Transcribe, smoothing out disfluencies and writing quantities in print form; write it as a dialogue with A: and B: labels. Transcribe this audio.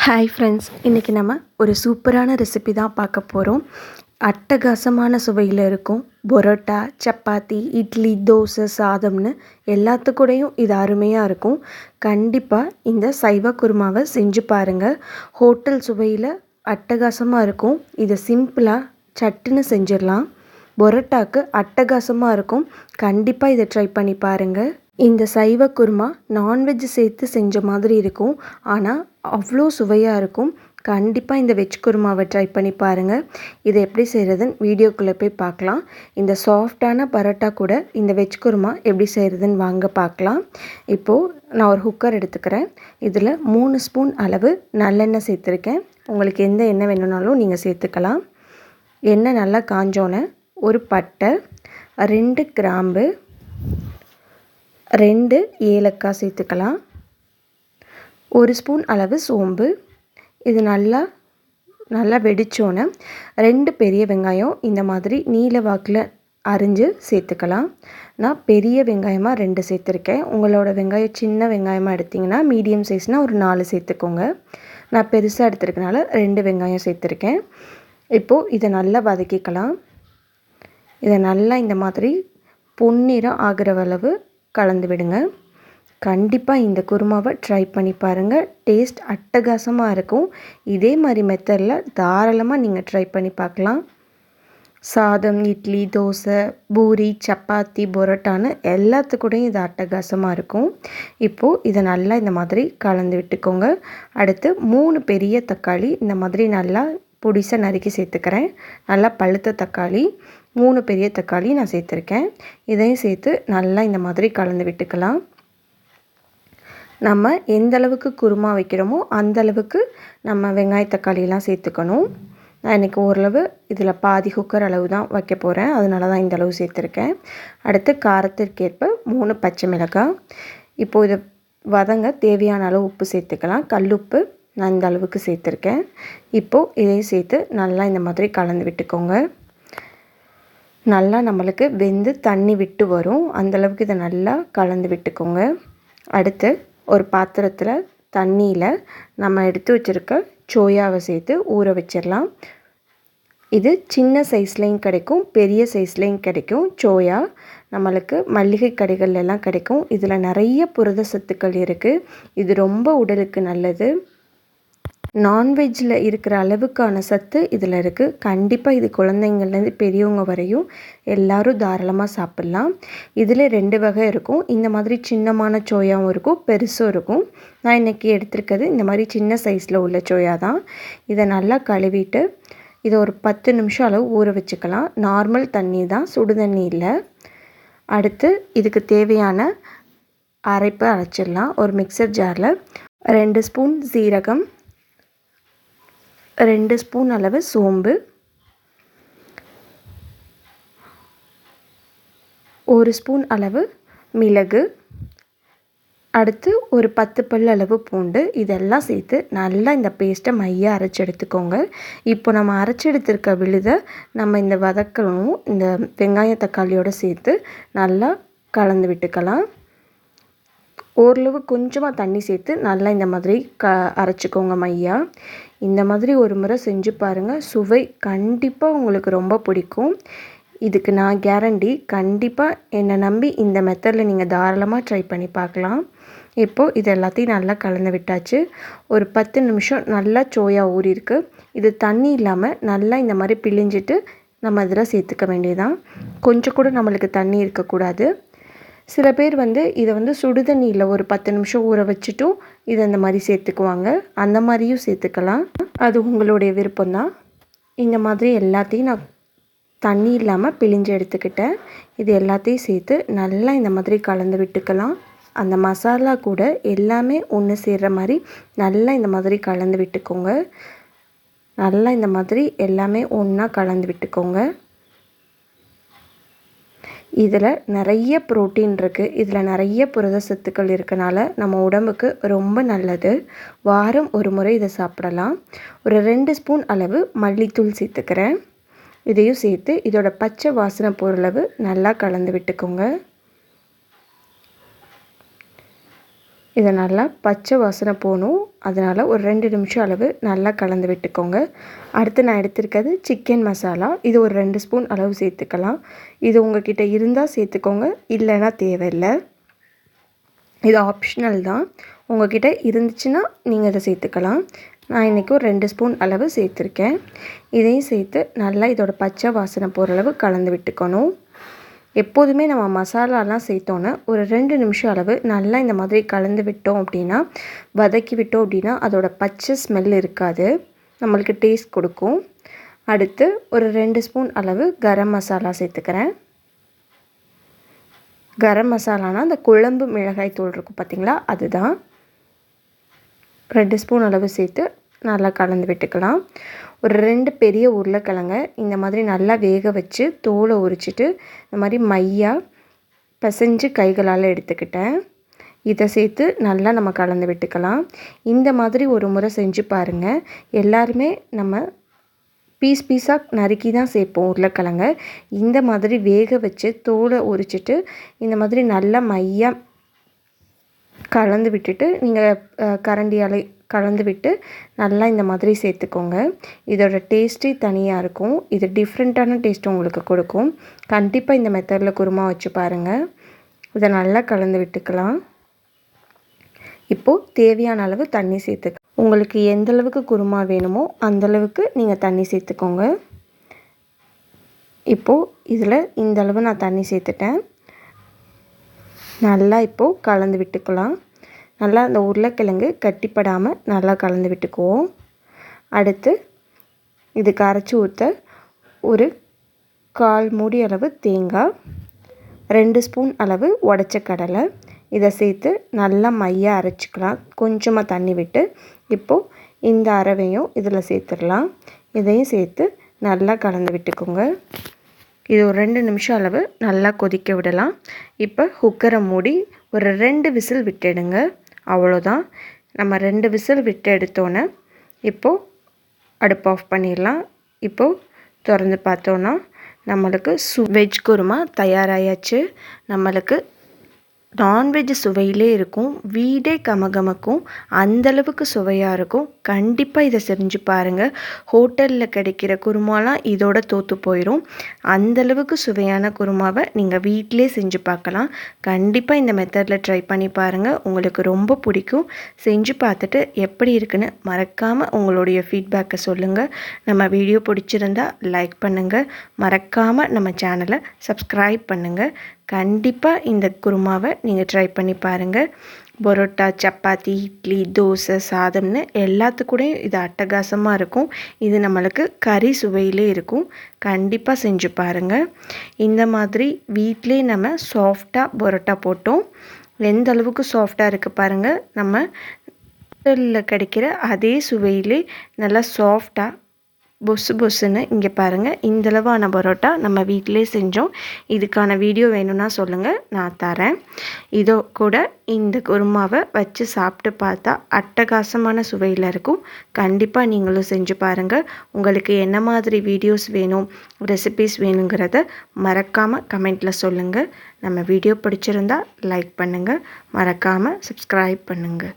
A: Hi friends, இன்றைக்கி நம்ம ஒரு சூப்பரான ரெசிபி தான் பார்க்க போகிறோம். அட்டகாசமான சுவையில் இருக்கும். பரோட்டா, சப்பாத்தி, இட்லி, தோசை, சாதம்னு எல்லாத்துக்கூடையும் இது அருமையாக இருக்கும். கண்டிப்பாக இந்த சைவ குருமாவை செஞ்சு பாருங்கள். ஹோட்டல் சுவையில் அட்டகாசமாக இருக்கும். இதை சிம்பிளாக சட்டுன்னு செஞ்சிடலாம். பரோட்டாக்கு அட்டகாசமாக இருக்கும். கண்டிப்பாக இதை ட்ரை பண்ணி பாருங்கள். இந்த சைவ குருமா நான்வெஜ் சேர்த்து செஞ்ச மாதிரி இருக்கும், ஆனால் அவ்வளோ சுவையாக இருக்கும். கண்டிப்பாக இந்த வெஜ் குருமாவை ட்ரை பண்ணி பாருங்கள். இதை எப்படி செய்கிறதுன்னு வீடியோக்குள்ளே போய் பார்க்கலாம். இந்த சாஃப்டான பரோட்டா கூட இந்த வெஜ் குருமா எப்படி செய்கிறதுன்னு வாங்க பார்க்கலாம். இப்போது நான் ஒரு குக்கர் எடுத்துக்கிறேன். இதில் 3 ஸ்பூன் அளவு நல்லெண்ணெய் சேர்த்துருக்கேன். உங்களுக்கு எந்த எண்ணெய் வேணும்னாலும் நீங்கள் சேர்த்துக்கலாம். எண்ணெய் நல்லா காஞ்சோன்னே ஒரு பட்டை, 2 கிராம்பு, 2 ஏலக்காய் சேர்த்துக்கலாம். 1 ஸ்பூன் அளவு சோம்பு. இது நல்லா வெடித்தோன்னே 2 பெரிய வெங்காயம் இந்த மாதிரி நீல வாக்கில் அரிஞ்சு சேர்த்துக்கலாம். நான் பெரிய வெங்காயமாக 2 சேர்த்துருக்கேன். உங்களோட வெங்காயம் சின்ன வெங்காயமாக எடுத்திங்கன்னா மீடியம் சைஸ்னால் ஒரு 4 சேர்த்துக்கோங்க. நான் பெருசாக எடுத்துருக்கனால 2 வெங்காயம் சேர்த்துருக்கேன். இப்போது இதை நல்லா வதக்கிக்கலாம். இதை நல்லா இந்த மாதிரி பொன்னிறம் ஆகிற அளவு கலந்து விடுங்க. கண்டிப்பாக இந்த குருமாவை ட்ரை பண்ணி பாருங்கள். டேஸ்ட் அட்டகாசமாக இருக்கும். இதே மாதிரி மெத்தடில் தாராளமாக நீங்கள் ட்ரை பண்ணி பார்க்கலாம். சாதம், இட்லி, தோசை, பூரி, சப்பாத்தி, பரோட்டான்னு எல்லாத்துக்கூடையும் இது அட்டகாசமாக இருக்கும். இப்போது இதை நல்லா இந்த மாதிரி கலந்து விட்டுக்கோங்க. அடுத்து 3 பெரிய தக்காளி இந்த மாதிரி நல்லா பொடிசாக நறுக்கி சேர்த்துக்கிறேன். நல்லா பழுத்த தக்காளி 3 பெரிய தக்காளி நான் சேர்த்துருக்கேன். இதையும் சேர்த்து நல்லா இந்த மாதிரி கலந்து விட்டுக்கலாம். நம்ம எந்த அளவுக்கு குருமா வைக்கிறோமோ அந்தளவுக்கு நம்ம வெங்காய தக்காளியெல்லாம் சேர்த்துக்கணும். நான் இன்றைக்கி ஓரளவு இதில் பாதி குக்கர் அளவு தான் வைக்க போகிறேன், அதனால தான் இந்த அளவு சேர்த்துருக்கேன். அடுத்து காரத்திற்கேற்ப 3 பச்சை மிளகாய். இப்போது இதை வதங்க தேவையான அளவு உப்பு சேர்த்துக்கலாம். கல்லுப்பு நான் இந்த அளவுக்கு சேர்த்துருக்கேன். இப்போது இதையும் சேர்த்து நல்லா இந்த மாதிரி கலந்து விட்டுக்கோங்க. நல்லா நம்மளுக்கு வெந்து தண்ணி விட்டு வரும், அந்தளவுக்கு இதை நல்லா கலந்து விட்டுக்கோங்க. அடுத்து ஒரு பாத்திரத்தில் தண்ணியில் நம்ம எடுத்து வச்சுருக்க சோயாவை சேர்த்து ஊற வச்சிடலாம். இது சின்ன சைஸ்லேயும் கிடைக்கும், பெரிய சைஸ்லேயும் கிடைக்கும். சோயா நம்மளுக்கு மளிகை கடைகள்லாம் கிடைக்கும். இதில் நிறைய புரத சத்துக்கள் இருக்குது. இது ரொம்ப உடலுக்கு நல்லது. நான்வெஜ்ஜில் இருக்கிற அளவுக்கான சத்து இதில் இருக்குது. கண்டிப்பாக இது குழந்தைங்கள்லேருந்து பெரியவங்க வரையும் எல்லோரும் தாராளமாக சாப்பிட்லாம். இதில் 2 வகை இருக்கும். இந்த மாதிரி சின்னமான சோயாவும் இருக்கும், பெருசும் இருக்கும். நான் இன்றைக்கி எடுத்துருக்கிறது இந்த மாதிரி சின்ன சைஸில் உள்ள சோயா தான். இதை நல்லா கழுவிட்டு இதை ஒரு 10 நிமிஷம் அளவு ஊற வச்சுக்கலாம். நார்மல் தண்ணி தான், சுடு தண்ணி இல்லை. அடுத்து இதுக்கு தேவையான அரைப்பை அரைச்சிடலாம். ஒரு மிக்சர் ஜாரில் 2 ஸ்பூன் சீரகம், 2 ஸ்பூன் அளவு சோம்பு, 1 ஸ்பூன் அளவு மிளகு, அடுத்து ஒரு 10 பல் அளவு பூண்டு, இதெல்லாம் சேர்த்து நல்லா இந்த பேஸ்ட்டை மையாக அரைச்சி எடுத்துக்கோங்க. இப்போ நம்ம அரைச்சி எடுத்துருக்க விழுதை நம்ம இந்த வதக்கணும். இந்த வெங்காய தக்காளியோடு சேர்த்து நல்லா கலந்து விட்டுக்கலாம். ஓரளவு கொஞ்சமாக தண்ணி சேர்த்து நல்லா இந்த மாதிரி அரைச்சிக்கோங்க மையாக. இந்த மாதிரி ஒரு முறை செஞ்சு பாருங்கள். சுவை கண்டிப்பாக உங்களுக்கு ரொம்ப பிடிக்கும். இதுக்கு நான் கேரண்டி. கண்டிப்பாக என்னை நம்பி இந்த மெத்தடில் நீங்கள் தாராளமாக ட்ரை பண்ணி பார்க்கலாம். இப்போது இது எல்லாத்தையும் நல்லா கலந்து விட்டாச்சு. ஒரு 10 நிமிஷம் நல்லா சோயா ஊறிருக்கு. இது தண்ணி இல்லாமல் நல்லா இந்த மாதிரி பிழிஞ்சிட்டு நம்ம இதில் சேர்த்துக்க வேண்டியதான். கொஞ்சம் கூட நம்மளுக்கு தண்ணி இருக்கக்கூடாது. சில பேர் இதை சுடு தண்ணியில் ஒரு 10 நிமிஷம் ஊற வச்சுட்டும் இதை இந்த மாதிரி சேர்த்துக்குவாங்க. அந்த மாதிரியும் சேர்த்துக்கலாம், அது உங்களுடைய விருப்பம்தான். இந்த மாதிரி எல்லாத்தையும் நான் தண்ணி இல்லாமல் பிழிஞ்சு எடுத்துக்கிட்டேன். இது எல்லாத்தையும் சேர்த்து நல்லா இந்த மாதிரி கலந்து விட்டுக்கலாம். அந்த மசாலா கூட எல்லாமே ஒன்று சேர்கிற மாதிரி நல்லா இந்த மாதிரி கலந்து விட்டுக்கோங்க. நல்லா இந்த மாதிரி எல்லாமே ஒன்றா கலந்து விட்டுக்கோங்க. இதில் நிறைய புரோட்டீன் இருக்குது. இதில் நிறைய புரத சத்துக்கள் இருக்கனால நம்ம உடம்புக்கு ரொம்ப நல்லது. வாரம் ஒரு முறை இதை சாப்பிடலாம். ஒரு 2 ஸ்பூன் அளவு மல்லித்தூள் சேர்த்துக்கிறேன். இதையும் சேர்த்து இதோட பச்சை வாசனை போகிறளவு நல்லா கலந்து விட்டுக்கோங்க. இதை நல்லா பச்சை வாசனை போகணும். அதனால் ஒரு 2 நிமிஷம் அளவு நல்லா கலந்து விட்டுக்கோங்க. அடுத்து நான் எடுத்திருக்கிறது சிக்கன் மசாலா. இது ஒரு 2 ஸ்பூன் அளவு சேர்த்துக்கலாம். இது உங்கள்கிட்ட இருந்தால் சேர்த்துக்கோங்க, இல்லைன்னா தேவையில்லை. இது ஆப்ஷனல் தான். உங்கள்கிட்ட இருந்துச்சுன்னா நீங்கள் இதை சேர்த்துக்கலாம். நான் இன்றைக்கி ஒரு 2 ஸ்பூன் அளவு சேர்த்துருக்கேன். இதையும் சேர்த்து நல்லா இதோட பச்சை வாசனை போகிற அளவு கலந்து விட்டுக்கணும். எப்போதுமே நம்ம மசாலாலாம் சேர்த்தோன்னே ஒரு 2 நிமிஷம் அளவு நல்லா இந்த மாதிரி கலந்து விட்டோம் அப்படின்னா, வதக்கி விட்டோம் அப்படின்னா அதோட பச்சை ஸ்மெல் இருக்காது, நம்மளுக்கு டேஸ்ட் கொடுக்கும். அடுத்து ஒரு 2 ஸ்பூன் அளவு கரம் மசாலா சேர்த்துக்கிறேன். கரம் மசாலானா அந்த குழம்பு மிளகாய் தூள் இருக்கும் பார்த்திங்களா, அதுதான். 2 ஸ்பூன் அளவு சேர்த்து நல்லா கலந்து விட்டுக்கலாம். ஒரு 2 பெரிய உருளைக்கிழங்க இந்த மாதிரி நல்லா வேக வச்சு தோலை உரிச்சிட்டு இந்த மாதிரி மையாக பிசைஞ்சு கைகளால் எடுத்துக்கிட்டேன். இதை சேர்த்து நல்லா நம்ம கலந்து விட்டுக்கலாம். இந்த மாதிரி ஒரு முறை செஞ்சு பாருங்கள். எல்லாருமே நம்ம பீஸாக நறுக்கி தான் சேர்ப்போம் உருளைக்கிழங்க. இந்த மாதிரி வேக வச்சு தோலை உரிச்சிட்டு இந்த மாதிரி நல்லா மையாக கலந்து விட்டுட்டு நீங்கள் கரண்டியால் கலந்து விட்டு நல்லா இந்த மாதிரி சேர்த்துக்கோங்க. இதோட டேஸ்ட்டே தனியாக இருக்கும். இது டிஃப்ரெண்ட்டான டேஸ்ட் உங்களுக்கு கொடுக்கும். கண்டிப்பாக இந்த மெத்தடில் குருமா வச்சு பாருங்கள். இதை நல்லா கலந்து விட்டுக்கலாம். இப்போது தேவையான அளவு தண்ணி சேர்த்துக்க. உங்களுக்கு எந்தளவுக்கு குருமா வேணுமோ அந்தளவுக்கு நீங்கள் தண்ணி சேர்த்துக்கோங்க. இப்போது இதில் இந்த அளவு நான் தண்ணி சேர்த்துட்டேன். நல்லா இப்போது கலந்து விட்டுக்கலாம். நல்லா அந்த உருளைக்கிழங்கு கட்டிப்படாமல் நல்லா கலந்து விட்டுக்குவோம். அடுத்து இதுக்கு அரைச்சி ஊற்ற ஒரு 1/4 மூடி அளவு தேங்காய், 2 ஸ்பூன் அளவு உடைச்ச கடலை, இதை சேர்த்து நல்லா மையாக அரைச்சிக்கலாம். கொஞ்சமாக தண்ணி விட்டு இப்போது இந்த அரவையும் இதில் சேர்த்துடலாம். இதையும் சேர்த்து நல்லா கலந்து விட்டுக்கோங்க. இது ஒரு 2 நிமிஷம் அளவு நல்லா கொதிக்க விடலாம். இப்போ குக்கரை மூடி ஒரு 2 விசில் விட்டுடுங்க. அவ்வளோதான். நம்ம 2 விசில் விட்டு எடுத்தோன்னே இப்போது அடுப்பு ஆஃப் பண்ணிடலாம். இப்போது திறந்து பார்த்தோன்னா நம்மளுக்கு வெஜ் குருமா தயாராகியாச்சு. நம்மளுக்கு நான்வெஜ் சுவையிலே இருக்கும், வீடே கமகமக்கும், அந்தளவுக்கு சுவையாக இருக்கும். கண்டிப்பாக இதை செஞ்சு பாருங்கள். ஹோட்டலில் கிடைக்கிற குருமாலாம் இதோட தோற்று போயிடும். அந்தளவுக்கு சுவையான குருமாவை நீங்கள் வீட்டிலே செஞ்சு பார்க்கலாம். கண்டிப்பாக இந்த மெத்தடில் ட்ரை பண்ணி பாருங்கள், உங்களுக்கு ரொம்ப பிடிக்கும். செஞ்சு பார்த்துட்டு எப்படி இருக்குன்னு மறக்காமல் உங்களுடைய ஃபீட்பேக்கை சொல்லுங்கள். நம்ம வீடியோ பிடிச்சிருந்தா லைக் பண்ணுங்கள். மறக்காமல் நம்ம சேனலை சப்ஸ்கிரைப் பண்ணுங்கள். கண்டிப்பாக இந்த குருமாவை நீங்கள் ட்ரை பண்ணி பாருங்கள். பரோட்டா, சப்பாத்தி, இட்லி, தோசை, சாதம்னு எல்லாத்துக்கூடையும் இது அட்டகாசமாக இருக்கும். இது நம்மளுக்கு கறி சுவையிலே இருக்கும். கண்டிப்பாக செஞ்சு பாருங்கள். இந்த மாதிரி வீட்டிலே நம்ம சாஃப்டாக பரோட்டா போட்டோம். எந்த அளவுக்கு சாஃப்டாக இருக்குது பாருங்கள். நம்ம ஹோட்டலில் கிடைக்கிற அதே சுவையிலே நல்லா சாஃப்டாக பொசு பொசுன்னு இங்கே பாருங்கள். இந்தளவான பரோட்டா நம்ம வீட்டிலே செஞ்சோம். இதுக்கான வீடியோ வேணும்னா சொல்லுங்கள், நான் தரேன். இதோ கூட இந்த குருமாவை வச்சு சாப்பிட்டு பார்த்தா அட்டகாசமான சுவையில் இருக்கும். கண்டிப்பாக நீங்களும் செஞ்சு பாருங்கள். உங்களுக்கு என்ன மாதிரி வீடியோஸ் வேணும், ரெசிபீஸ் வேணுங்கிறத மறக்காமல் கமெண்ட்டில் சொல்லுங்கள். நம்ம வீடியோ பிடிச்சிருந்தா லைக் பண்ணுங்கள். மறக்காமல் சப்ஸ்கிரைப் பண்ணுங்கள்.